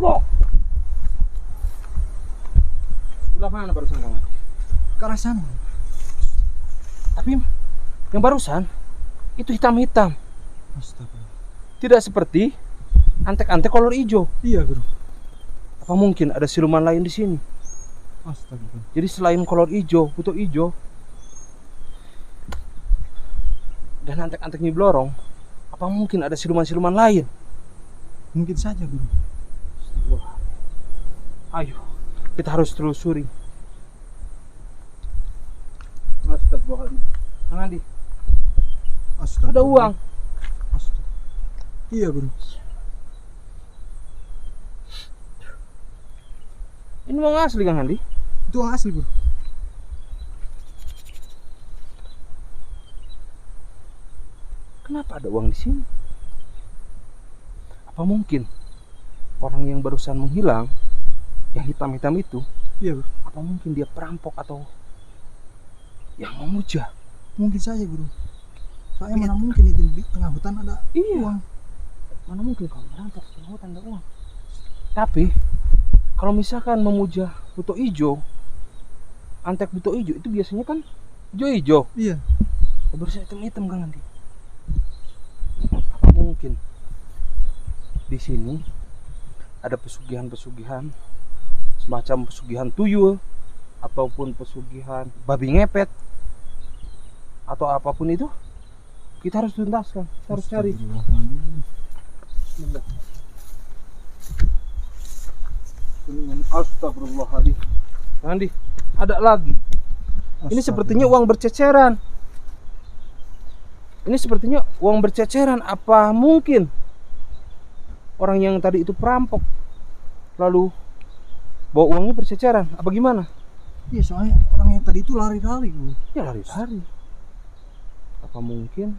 Loh. Sebelah mana barusan Kang Andi? Ke arah sana. Tapi yang barusan itu hitam-hitam. Astaga. Tidak seperti antek-antek kolor hijau. Iya, Guru. Apa mungkin ada siluman lain di sini? Astaga. Jadi selain kolor hijau, butuh hijau, dan antek-antek Nyi Blorong, apa mungkin ada siluman-siluman lain? Mungkin saja, Guru. Ayo, kita harus telusuri. Astagfirullahaladzim. Kang Andi, Astaga. ada uang. Astaga. Iya, Guru. Ini uang asli Kang Andi. Itu uang asli, Guru. Kenapa ada uang di sini? Apa mungkin orang yang barusan menghilang, yang hitam-hitam itu, Iya, Guru. apa mungkin dia perampok atau yang memuja? Mungkin saja, Guru. Soalnya mana mungkin itu di tengah hutan ada uang. Mana mungkin kalau merampok di tengah hutan ada uang? Tapi kalau misalkan memuja buto ijo, antek buto ijo itu biasanya kan hijau-hijau. Iya. Barusan hitam-hitam Kang Andi. Apa mungkin di sini ada pesugihan-pesugihan semacam pesugihan tuyul ataupun pesugihan babi ngepet atau apapun itu? Kita harus tuntaskan, kita harus cari. Bismillah. Astagfirullahaladzim. Andi, ada lagi. Ini sepertinya uang berceceran. Ini sepertinya uang berceceran. Apa mungkin orang yang tadi itu perampok lalu bawa uangnya berceceran? Apa gimana? Iya, soalnya orang yang tadi itu lari-lari, Guru. Ya lari-lari. Apa mungkin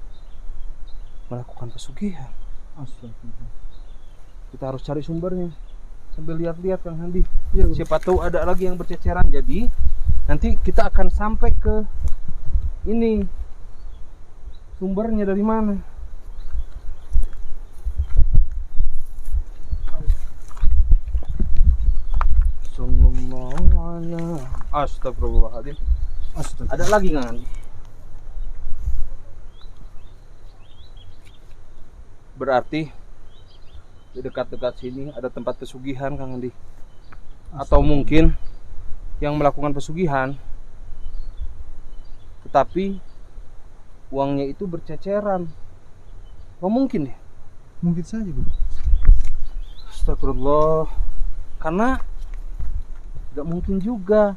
melakukan pesugihan? Astaga. Kita harus cari sumbernya sambil lihat-lihat Kang Handi. Iya, Guru. Siapa tahu ada lagi yang berceceran. Jadi nanti kita akan sampai ke ini, sumbernya dari mana. Astagfirullahaladzim. Astaga. Ada lagi Kang Handi? Berarti di dekat-dekat sini ada tempat pesugihan Kang Andi. Atau mungkin yang melakukan pesugihan tetapi uangnya itu berceceran. Nggak mungkin deh. Mungkin saja, Guru. Astagfirullah. Karena tidak mungkin juga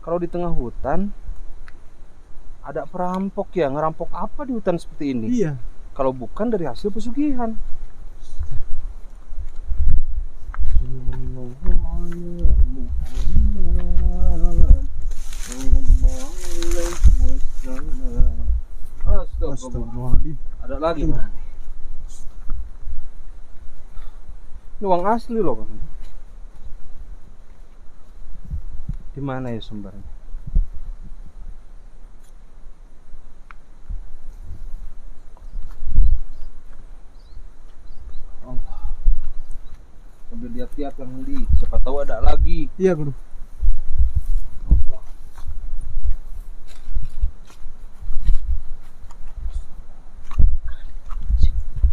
kalau di tengah hutan ada perampok ya. Ngerampok apa di hutan seperti ini? Iya. Kalau bukan dari hasil pesugihan. Astagfirullahaladzim. Ada lagi Kang? Ini uang asli loh Kang. Di mana ya sumbernya? Allah. Sambil lihat-lihat Kang Handi, siapa tahu ada lagi. Iya, Guru. Allah.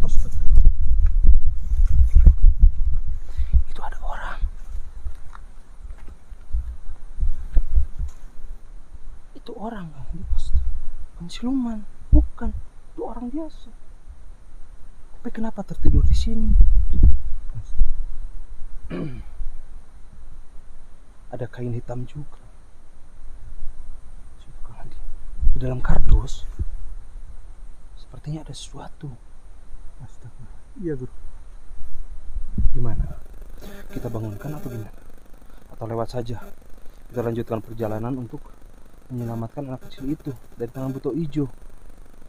Astaga. Itu ada orang. Itu orang Kang Handi. Bukan siluman, bukan. Itu orang biasa. Tapi kenapa tertidur di sini? Ada kain hitam juga. Di dalam kardus sepertinya ada sesuatu. Astaga. Iya, Guru. Gimana? Kita bangunkan atau gimana? Atau lewat saja? Kita lanjutkan perjalanan untuk menyelamatkan anak kecil itu dari tangan buto ijo.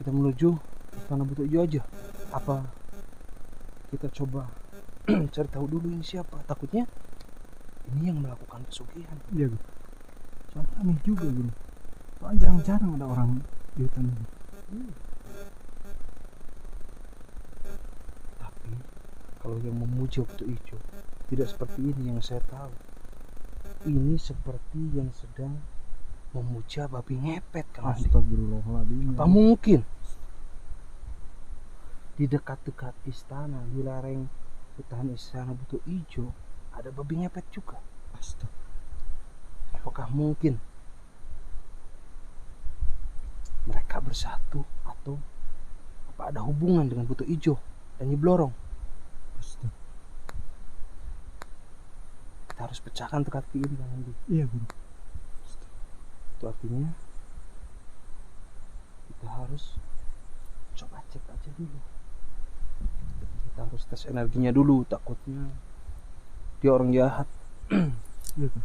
Kita menuju tangan buto ijo aja. Apa kita coba cari tahu dulu ini siapa? Takutnya ini yang melakukan pesugihan. Iya, Guru. Soalnya aneh juga, Guru. Soalnya jarang-jarang ada orang di hutan ini. Tapi kalau yang memuji buto ijo Tidak seperti ini yang saya tahu. Ini seperti yang sedang memuja babi ngepet, Kang Andi. Astagfirullahaladzim. Apa mungkin di dekat-dekat istana, di lereng hutan istana Buto Ijo ada babi ngepet juga? Astaga. Apakah mungkin mereka bersatu atau apa ada hubungan dengan Buto Ijo dan Nyi Blorong? Astaga. Kita harus pecahkan teka-teki ini, Kang Andi. Iya guru. Itu artinya kita harus coba cek aja dulu. Kita harus tes energinya dulu, takutnya dia orang jahat. Iya guru.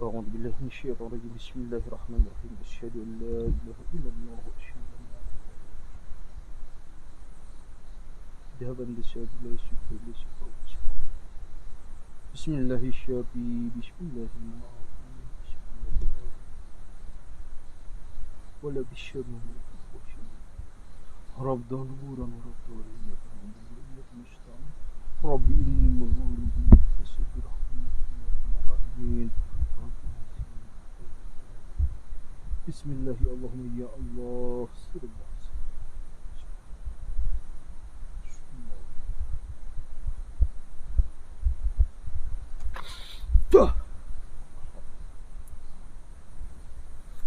أعوذ بالله من الشيطان الرجيم بسم الله الرحمن الرحيم أشهد أن لا إله إلا الله وأشهد أن ذهبا للشهادة لا يشفى إلا شفاء وشفاء بسم الله الشافي بسم الله المعافي بسم الله العافي ولا بالشر رب ضرورا ورب ضرورا رب إني مغلوب فاصبر رحمة بسم الله اللهم يا الله سر الله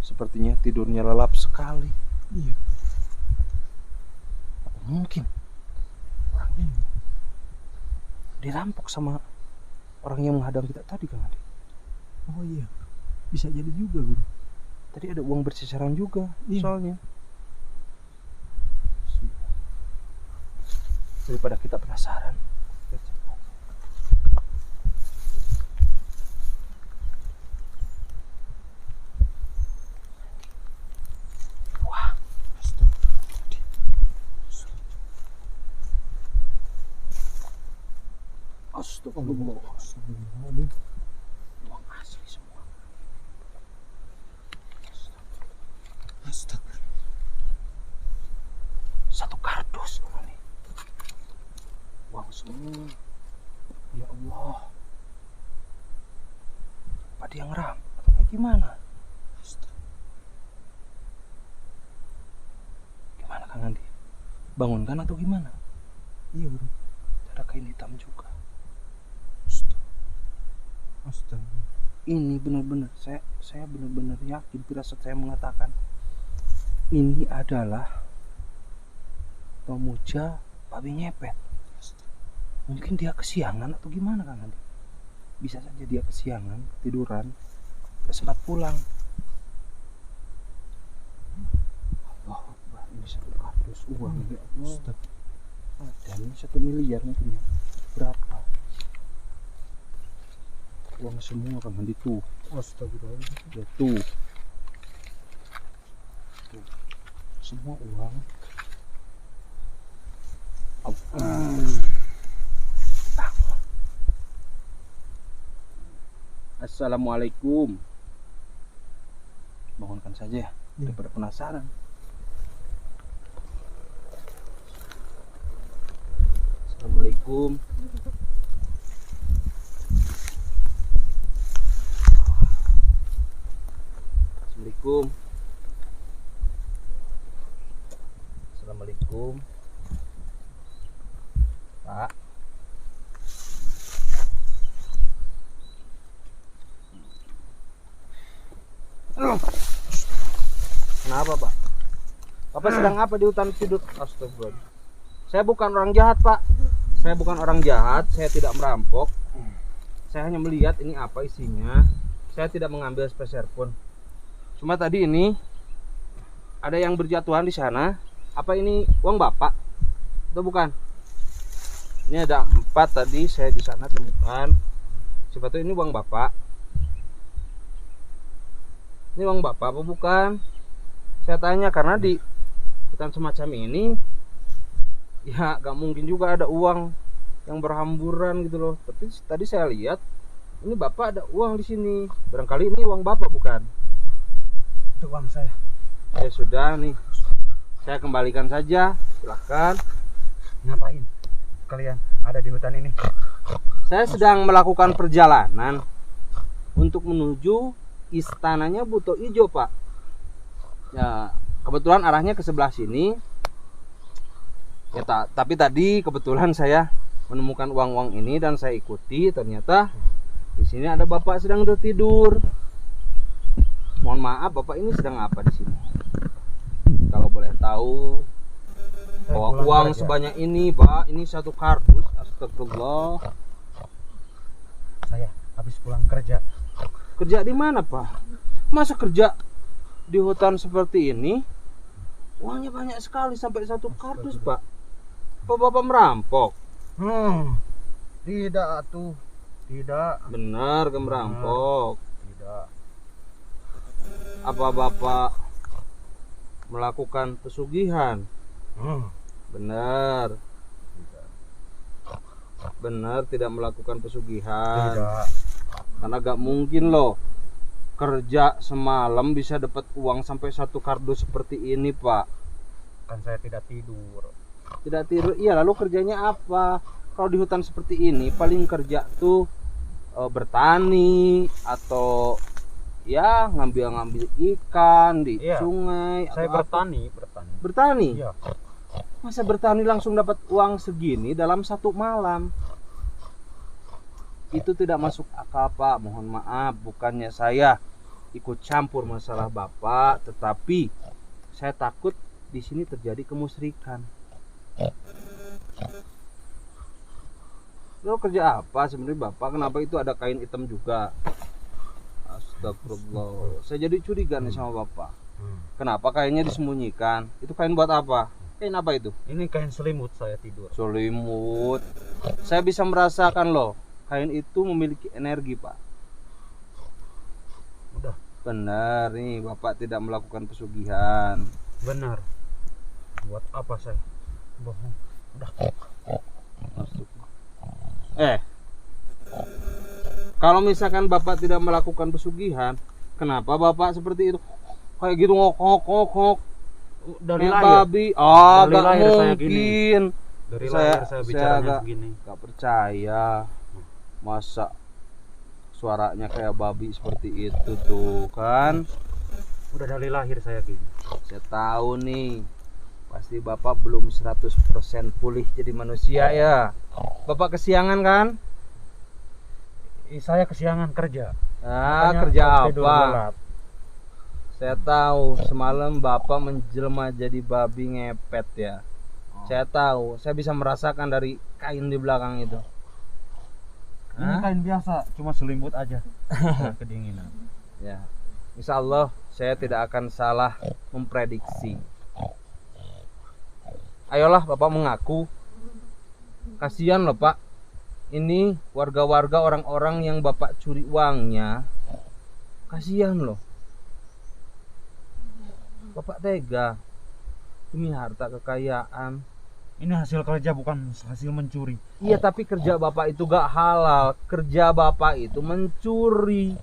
sepertinya tidurnya lelap sekali. Iya. Apa mungkin orang ini dirampok sama orang yang menghadang kita tadi, Kang Adi? Oh iya. Bisa jadi juga guru. Tadi ada uang bercecaran juga, Iya. soalnya. Daripada kita penasaran, kita cek aja. Wah, astagfirullah. Astagfirullahaladzim. Uang asli semua. Astaga. Satu kardus ini. Uang semua. Ya Allah. Apa dia ngeram? Atau kayak gimana? Astaga. Gimana, Kang Andi? Bangunkan atau gimana? Iya guru. Ada kain hitam juga. Astaga. Ini benar-benar saya benar-benar yakin, firasat saya mengatakan ini adalah pemuja babi ngepet. Mungkin dia kesiangan atau gimana, Kang Andi? Bisa saja dia kesiangan, tiduran, gak sempat pulang. Allah Akbar, ini satu kardus uang ya Allah. Astaga. Ada ini 1 miliar mungkin ya. Berapa? Uang semua, Kang Andi, tuh. Astagfirullahaladzim. Ya tuh. Tuh. Semua uang. Assalamualaikum. Bangunkan saja ya, daripada penasaran. Assalamualaikum. Assalamualaikum. Assalamualaikum. Pak. Kenapa, Pak? Bapak sedang apa di hutan tidur? Astagfirullah. Saya bukan orang jahat, Pak. Saya bukan orang jahat, saya tidak merampok. Saya hanya melihat ini apa isinya. Saya tidak mengambil sepeser pun. Cuma tadi ini ada yang berjatuhan di sana. Apa ini uang Bapak? Atau bukan? Ini ada 4 tadi saya di sana temukan. Siapa tahu ini uang Bapak. Ini uang Bapak apa bukan? Saya tanya karena di hutan semacam ini ya gak mungkin juga ada uang yang berhamburan gitu loh. Tapi tadi saya lihat ini Bapak ada uang di sini. Barangkali ini uang Bapak bukan? Itu uang saya. Ya sudah nih, saya kembalikan saja, silakan. Ngapain kalian ada di hutan ini? Saya sedang melakukan perjalanan untuk menuju istananya Buto Ijo, Pak. Ya, kebetulan arahnya ke sebelah sini. Ya, tapi tadi kebetulan saya menemukan uang-uang ini dan saya ikuti. Ternyata di sini ada bapak sedang tertidur. Mohon maaf, bapak ini sedang apa di sini? Kalau boleh tahu, bawa uang sebanyak ini, Pak. Ini satu kardus. Astagfirullah. Saya habis pulang kerja. Kerja di mana, Pak? Masa kerja di hutan seperti ini? Uangnya banyak sekali sampai satu kardus, Pak. Apa bapak merampok? Tidak tuh. Tidak. Benar, ke merampok. Tidak. Apa bapak melakukan pesugihan? Benar. Benar, tidak melakukan pesugihan. Tidak. Karena gak mungkin loh kerja semalam bisa dapat uang sampai satu kardus seperti ini, Pak. Kan saya tidak tidur. Tidak tidur. Iya, lalu kerjanya apa? Kalau di hutan seperti ini paling kerja tuh bertani atau ya ngambil ikan di Iya, sungai. Saya atau bertani. Bertani? Iya. Masa bertani langsung dapat uang segini dalam satu malam? Itu tidak masuk akal, Pak. Mohon maaf, bukannya saya ikut campur masalah bapak, tetapi saya takut di sini terjadi kemusyrikan. Lo kerja apa sebenarnya bapak? Kenapa itu ada kain hitam juga? Astagfirullah. Saya jadi curiga nih sama bapak. Kenapa kainnya disembunyikan? Itu kain buat apa? Kain apa itu? Ini kain selimut saya tidur. Selimut. Saya bisa merasakan loh, kain itu memiliki energi, Pak. Udah. Benar nih, bapak tidak melakukan pesugihan. Benar. Buat apa saya bohong? Udah. Masuk. Kalau misalkan bapak tidak melakukan pesugihan, kenapa bapak seperti itu? Kayak gitu ngok. Dari Kayak lahir. babi. Dari Gak lahir saya mungkin. Dari lahir saya bicaranya begini. Gak percaya. Masa suaranya kayak babi seperti itu tuh kan? Udah dari lahir saya gini. Saya tahu nih, pasti bapak belum 100% pulih jadi manusia ya. Bapak kesiangan kan? Saya kesiangan kerja. Ah, Makanya kerja tidur apa? gelap. Saya tahu semalam bapak menjelma jadi babi ngepet ya. Saya tahu, saya bisa merasakan dari kain di belakang itu. Ini kain biasa, cuma selimut aja. Kedinginan. Ya, insya Allah saya tidak akan salah memprediksi. Ayolah bapak mengaku. Kasihan loh pak. Ini warga-warga orang-orang yang bapak curi uangnya. Kasihan loh. Bapak tega demi harta kekayaan. Ini hasil kerja bukan hasil mencuri. Iya, tapi kerja bapak itu gak halal. Kerja bapak itu mencuri.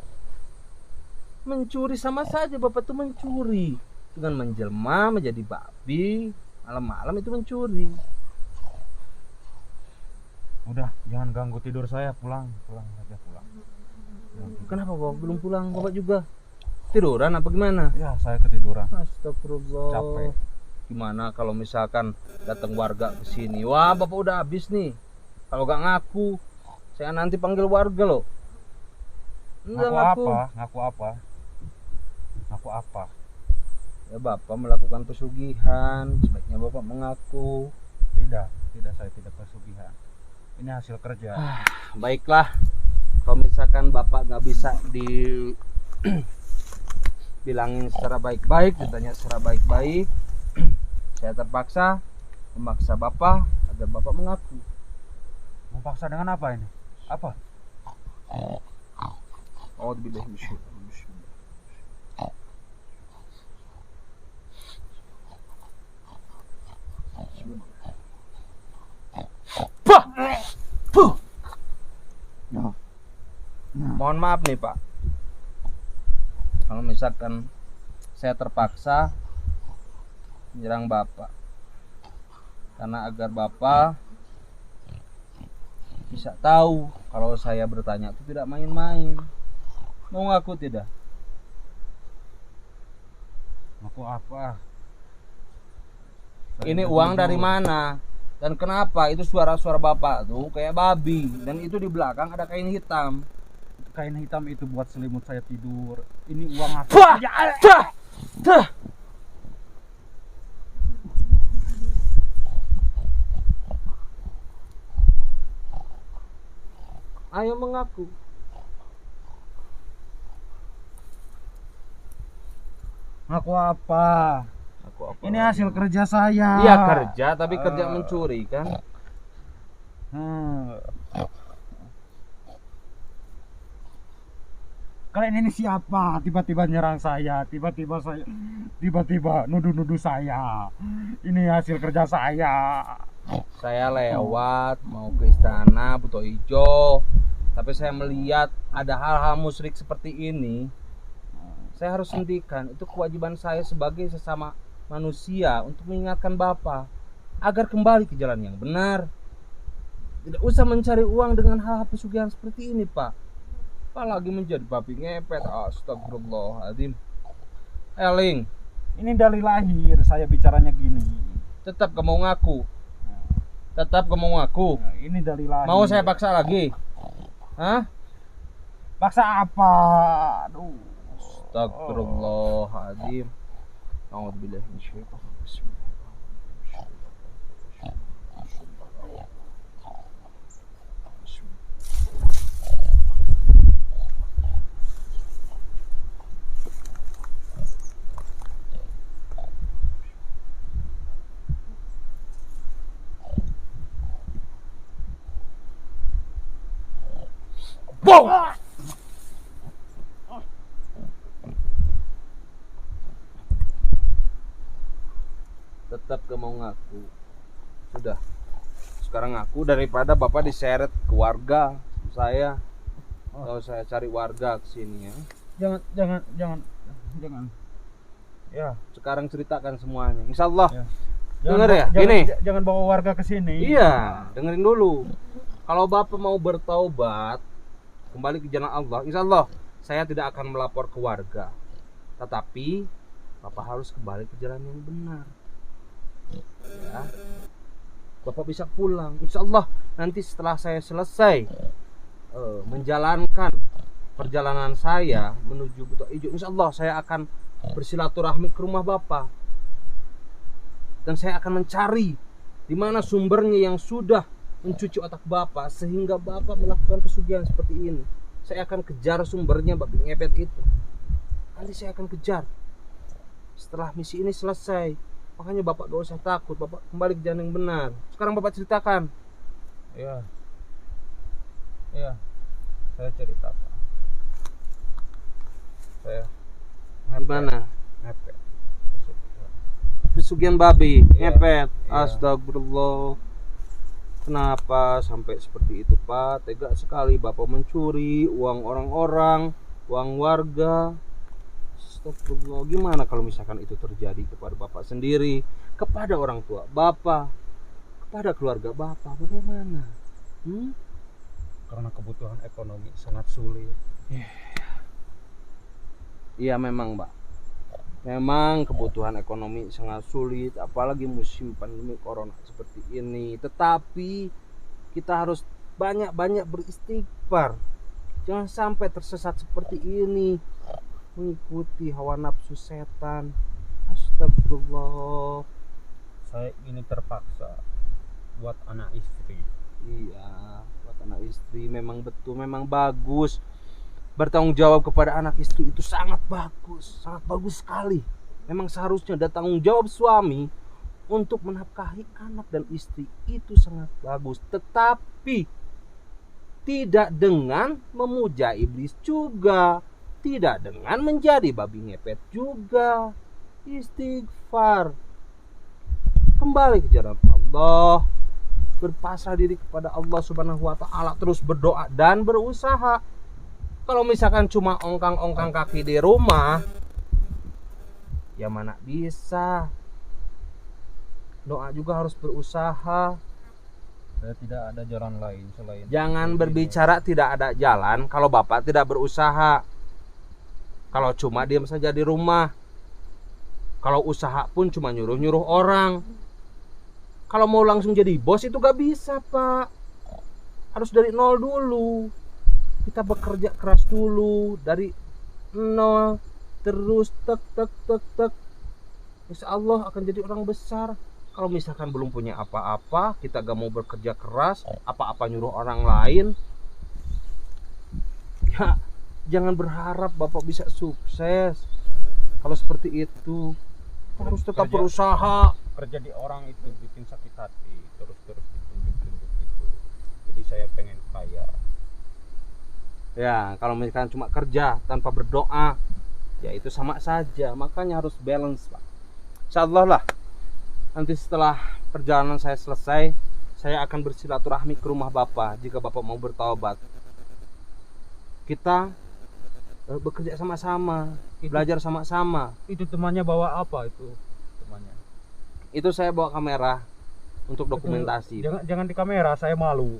Mencuri sama saja bapak itu mencuri. Dengan menjelma menjadi babi, malam-malam itu mencuri. Udah, jangan ganggu tidur saya. Pulang saja pulang. Kenapa bapak belum pulang? Bapak juga tiduran apa gimana? Ya, saya ketiduran. Astagfirullah. Capek. Gimana kalau misalkan datang warga ke sini? Wah, bapak udah habis nih. Kalau gak ngaku, saya nanti panggil warga loh. Ngaku apa? Ya bapak melakukan pesugihan, sebaiknya bapak mengaku. Tidak, saya tidak pesugihan. Ini hasil kerja. Baiklah, kalau misalkan bapak nggak bisa bilangin secara baik-baik, ditanya secara baik-baik, saya terpaksa memaksa bapak agar bapak mengaku. Memaksa dengan apa ini? Apa? A'udzubillahi Mohon maaf nih Pak, kalau misalkan saya terpaksa menyerang Bapak. Karena agar Bapak bisa tahu kalau saya bertanya itu tidak main-main. Mau ngaku tidak? Aku apa? Ini uang dari mana? Dan kenapa itu suara-suara Bapak tuh kayak babi? Dan itu di belakang ada kain hitam. Kain hitam itu buat selimut saya tidur. Ini uang apa? Wah! Dah! Dah! Ayo mengaku. Aku apa? Aku apa? Ini hasil kerja saya. Iya kerja, tapi kerja mencuri kan? Kalian ini siapa? Tiba-tiba nyerang saya, tiba-tiba nuduh-nuduh saya. Ini hasil kerja saya. Saya lewat mau ke istana Buto Ijo, tapi saya melihat ada hal-hal musyrik seperti ini. Saya harus hentikan. Itu kewajiban saya sebagai sesama manusia untuk mengingatkan Bapak agar kembali ke jalan yang benar. Tidak usah mencari uang dengan hal-hal pesugihan seperti ini, Pak. Apalagi menjadi babi ngepet. Astagfirullahaladzim. Eling, Ini dari lahir saya bicaranya gini. tetap kamu ngaku. Tetap kamu ngaku. Nah, ini dari lahir. Mau saya paksa lagi? Hah? Paksa apa? Aduh. Astagfirullahaladzim. A'udzubillahi minasyaitonir rajim. Boom! Tetap gak mau ngaku. Sudah. Sekarang ngaku daripada Bapak diseret ke warga saya. Kalau saya cari warga ke sini ya. Jangan. Ya. Sekarang ceritakan semuanya. Insyaallah. Ya. Dengar ya? Gini. Jangan bawa warga ke sini. Iya, dengerin dulu. Kalau Bapak mau bertaubat, kembali ke jalan Allah, insyaallah saya tidak akan melapor ke warga. Tetapi Bapak harus kembali ke jalan yang benar. Ya. Bapak bisa pulang. Insyaallah nanti setelah saya selesai menjalankan perjalanan saya menuju Buto Ijo, insyaallah saya akan bersilaturahmi ke rumah Bapak. Dan saya akan mencari di mana sumbernya yang sudah mencuci otak Bapak sehingga Bapak melakukan pesugihan seperti ini. Saya akan kejar sumbernya babi ngepet itu. Nanti saya akan kejar. Setelah misi ini selesai, makanya Bapak gak usah takut. Bapak kembali ke jalan yang benar. Sekarang Bapak ceritakan. Ya. Saya ceritakan. Saya Gimana? ngepet. Pesugihan babi Iya. ngepet. Iya. Astagfirullah. Kenapa sampai seperti itu, Pak? Tega sekali Bapak mencuri uang orang-orang, uang warga. Astagfirullah. Gimana kalau misalkan itu terjadi kepada Bapak sendiri, kepada orang tua Bapak, kepada keluarga Bapak, bagaimana? Karena kebutuhan ekonomi sangat sulit. Iya memang, Mbak. Memang kebutuhan ekonomi sangat sulit, apalagi musim pandemi corona seperti ini. Tetapi kita harus banyak-banyak beristighfar. Jangan sampai tersesat seperti ini, mengikuti hawa nafsu setan. Astagfirullah. Saya ini terpaksa buat anak istri. Iya, buat anak istri memang betul, memang bagus. Bertanggung jawab kepada anak istri itu sangat bagus sekali. Memang seharusnya ada tanggung jawab suami untuk menafkahi anak dan istri, itu sangat bagus. Tetapi tidak dengan memuja iblis juga, tidak dengan menjadi babi ngepet juga. Istighfar, kembali ke jalan Allah, berpasrah diri kepada Allah Subhanahu wa taala, terus berdoa dan berusaha. Kalau misalkan cuma ongkang-ongkang kaki di rumah, ya mana bisa. doa juga harus berusaha. Saya tidak ada jalan lain selain Jangan itu. berbicara tidak ada jalan kalau Bapak tidak berusaha. Kalau cuma diam saja di rumah. Kalau usaha pun cuma nyuruh-nyuruh orang. Kalau mau langsung jadi bos itu gak bisa, Pak. Harus dari nol dulu. Kita bekerja keras dulu dari nol, terus tek tek tek tek. Insya Allah akan jadi orang besar. Kalau misalkan belum punya apa-apa, kita gak mau bekerja keras, apa-apa nyuruh orang lain, ya jangan berharap Bapak bisa sukses. Kalau seperti itu, harus tetap berusaha. Kerja di orang itu bikin sakit hati, terus ditunjuk-tunjuk itu. Jadi saya pengen kaya. Ya, kalau misalkan cuma kerja tanpa berdoa, ya itu sama saja. Makanya harus balance, Pak. Insya Allah lah, nanti setelah perjalanan saya selesai, saya akan bersilaturahmi ke rumah Bapak jika Bapak mau bertaubat. Kita bekerja sama-sama, belajar sama-sama. Itu temannya bawa apa itu? Temannya. Itu saya bawa kamera untuk dokumentasi. Jangan di kamera, saya malu.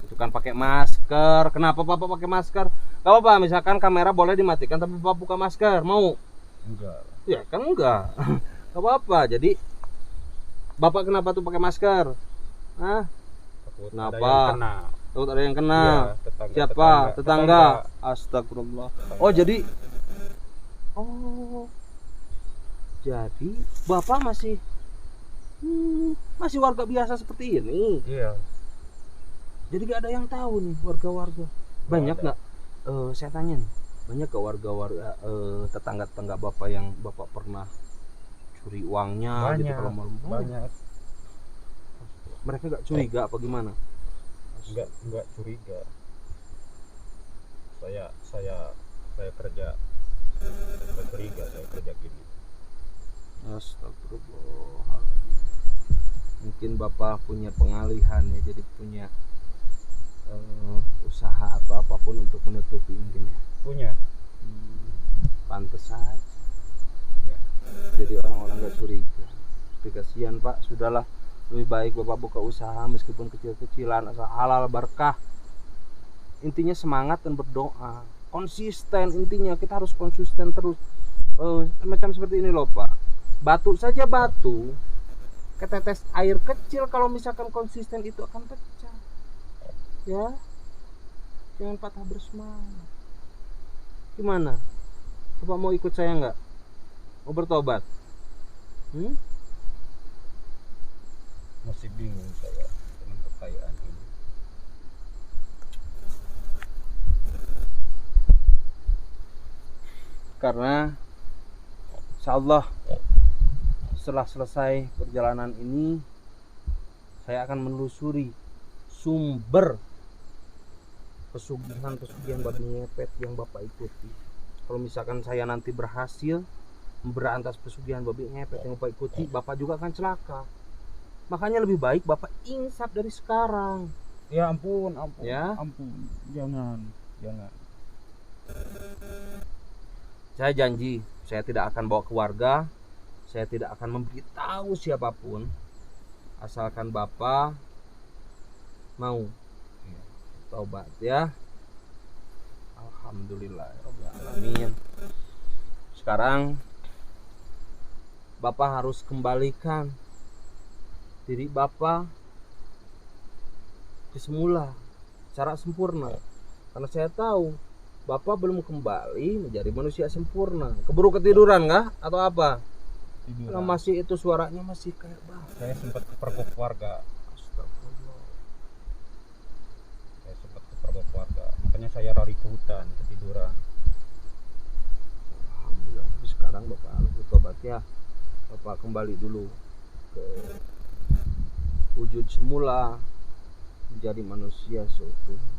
Itu kan pakai masker. Kenapa Bapak pakai masker? Gak apa-apa, misalkan kamera boleh dimatikan tapi Bapak buka masker, mau? Enggak. Ya kan enggak. Gak apa-apa. Jadi Bapak kenapa tuh pakai masker? Hah? Takut Kenapa? ada yang kena. Takut ada yang kena. Iya, tetangga, Siapa? Tetangga. Astagfirullah. Oh, jadi jadi Bapak masih warga biasa seperti ini. Iya. Jadi gak ada yang tahu nih warga-warga. Banyak ada. nggak? Saya tanya nih, banyak gak warga-warga tetangga-tetangga Bapak yang Bapak pernah curi uangnya gitu kalau malam? Banyak. Mereka gak curiga apa gimana? Enggak curiga. Saya kerja enggak curiga, saya kerja gini. Astagfirullahaladzim. Mungkin Bapak punya pengalihan ya, jadi punya usaha atau apapun untuk menutupi mungkin ya. Punya. Pantes saja. Ya. Jadi orang-orang gak curiga. Tapi kasihan Pak, sudahlah, lebih baik Bapak buka usaha meskipun kecil-kecilan asal halal berkah. Intinya semangat dan berdoa. Konsisten, intinya kita harus konsisten terus. Macam seperti ini loh Pak. Batu saja batu, ketetes air kecil kalau misalkan konsisten itu akan pecah. Ya, jangan patah bersemangat. Gimana? Bapak mau ikut saya nggak? Mau bertobat? Masih bingung saya dengan kekayaan ini. Karena insya Allah setelah selesai perjalanan ini, saya akan menelusuri sumber pesugihan babi ngepet yang Bapak ikuti. Kalau misalkan saya nanti berhasil memberantas pesugihan babi ngepet yang Bapak ikuti, Bapak juga akan celaka. Makanya lebih baik Bapak insaf dari sekarang. Ya ampun. Ya. Ampun. Jangan. Saya janji, saya tidak akan bawa keluarga, saya tidak akan memberitahu siapapun, asalkan Bapak mau taubat ya. Alhamdulillahirobbilalamin. Sekarang Bapak harus kembalikan diri Bapak ke semula secara sempurna, karena saya tahu Bapak belum kembali menjadi manusia sempurna. Keburu ketiduran kah atau apa? Kalau masih itu suaranya masih kayak Bapak. Saya sempat kepergok warga. Astagfirullah. Makanya saya lari ke hutan ketiduran. Alhamdulillah. Tapi sekarang Bapak harus bertobat ya. Bapak kembali dulu ke wujud semula, menjadi manusia seutuhnya.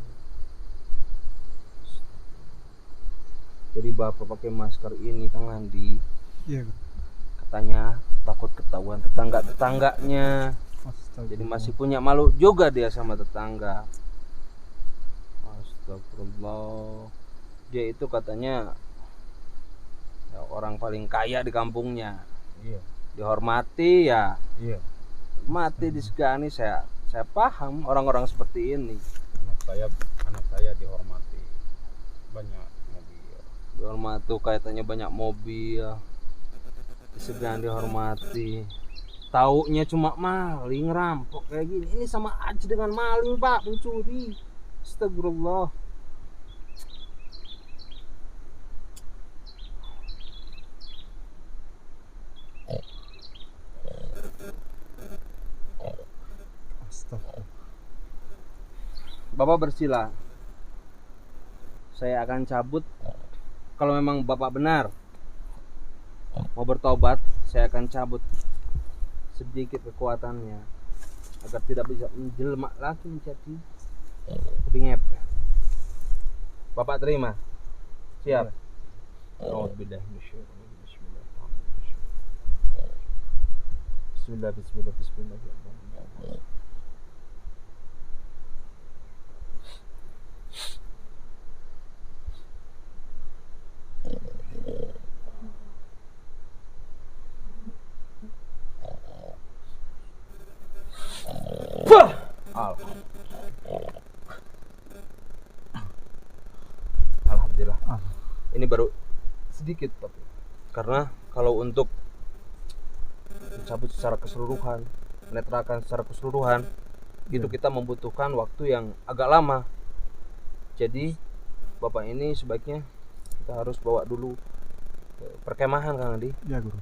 Jadi Bapak pakai masker ini Kang Andi. Iya. Katanya takut ketahuan tetangga-tetangganya. Jadi masih punya malu juga dia sama tetangga. Astagfirullah. Dia itu katanya ya, orang paling kaya di kampungnya. Iya. dihormati ya. Iya. Mati disegani, saya paham orang-orang seperti ini. Anak saya dihormati, banyak mobil. Dihormati kaitannya banyak mobil. Disegani, dihormati. Taunya cuma maling, rampok kayak gini. Ini sama aja dengan maling, Pak, pencuri. Astagfirullah. Bapak bersila. Saya akan cabut. Kalau memang Bapak benar mau bertobat, saya akan cabut sedikit kekuatannya agar tidak bisa menjelma lagi menjadi babi ngepet. Bapak terima? Siap? Bismillah. Alhamdulillah. Ini baru sedikit, tapi karena kalau untuk mencabut secara keseluruhan, menetralkan secara keseluruhan, itu kita membutuhkan waktu yang agak lama. Jadi Bapak ini sebaiknya kita harus bawa dulu ke perkemahan, Kang Andi. Ya, Guru.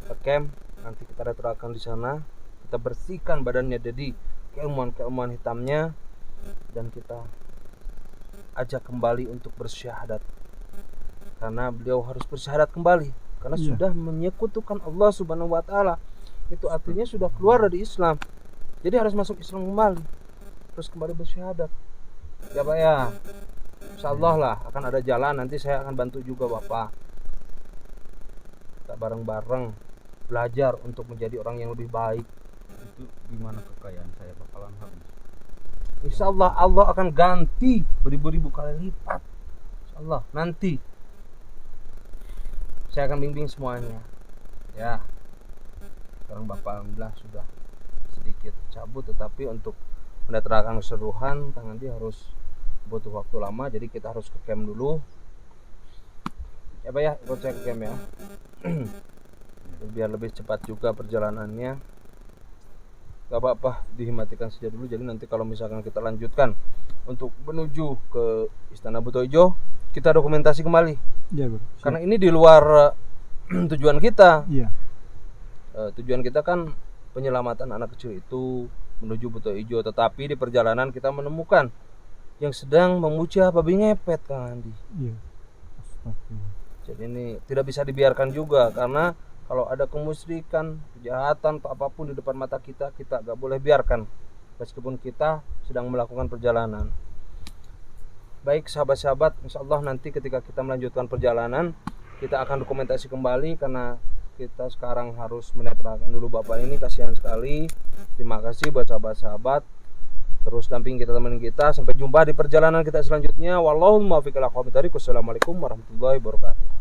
Perkem, nanti kita netralkan di sana, kita bersihkan badannya dari keilmuan hitamnya, dan kita ajak kembali untuk bersyahadat. Karena beliau harus bersyahadat kembali karena sudah menyekutukan Allah Subhanahu wa taala. Itu artinya sudah keluar dari Islam. Jadi harus masuk Islam kembali. Terus kembali bersyahadat. Ya, Pak ya. Insyaallah lah akan ada jalan, nanti saya akan bantu juga Bapak. Kita bareng-bareng belajar untuk menjadi orang yang lebih baik. Itu gimana kekayaan saya bakalan habis? Insyaallah Allah akan ganti beribu-ribu kali lipat. Insyaallah nanti saya akan bimbing semuanya. Ya. Sekarang Bapak alhamdulillah sudah sedikit cabut, tetapi untuk menetralkan keseluruhan tangan dia harus butuh waktu lama, jadi kita harus ke camp dulu. Ya Pak ya, ikut saya ke camp ya. Biar lebih cepat juga perjalanannya. Gak apa-apa, dihimatikan saja dulu. Jadi nanti kalau misalkan kita lanjutkan untuk menuju ke Istana Buto Ijo, kita dokumentasi kembali. Iya, Guru. Karena ini di luar tujuan kita. Iya. Tujuan kita kan penyelamatan anak kecil itu menuju Buto Ijo, tetapi di perjalanan kita menemukan yang sedang memuja babi ngepet, Kang Andi. Iya. Astagfirullah. Jadi ini tidak bisa dibiarkan juga, karena kalau ada kemusyrikan, kejahatan atau apapun di depan mata kita, kita gak boleh biarkan meskipun kita sedang melakukan perjalanan. Baik sahabat-sahabat, insyaallah nanti ketika kita melanjutkan perjalanan, kita akan dokumentasi kembali, karena kita sekarang harus menetralkan dulu Bapak ini, kasihan sekali. Terima kasih buat sahabat-sahabat, terus damping kita, temenin kita. Sampai jumpa di perjalanan kita selanjutnya. Wallahul muwaffiq ila aqwamit thoriq. Wassalamualaikum warahmatullahi wabarakatuh.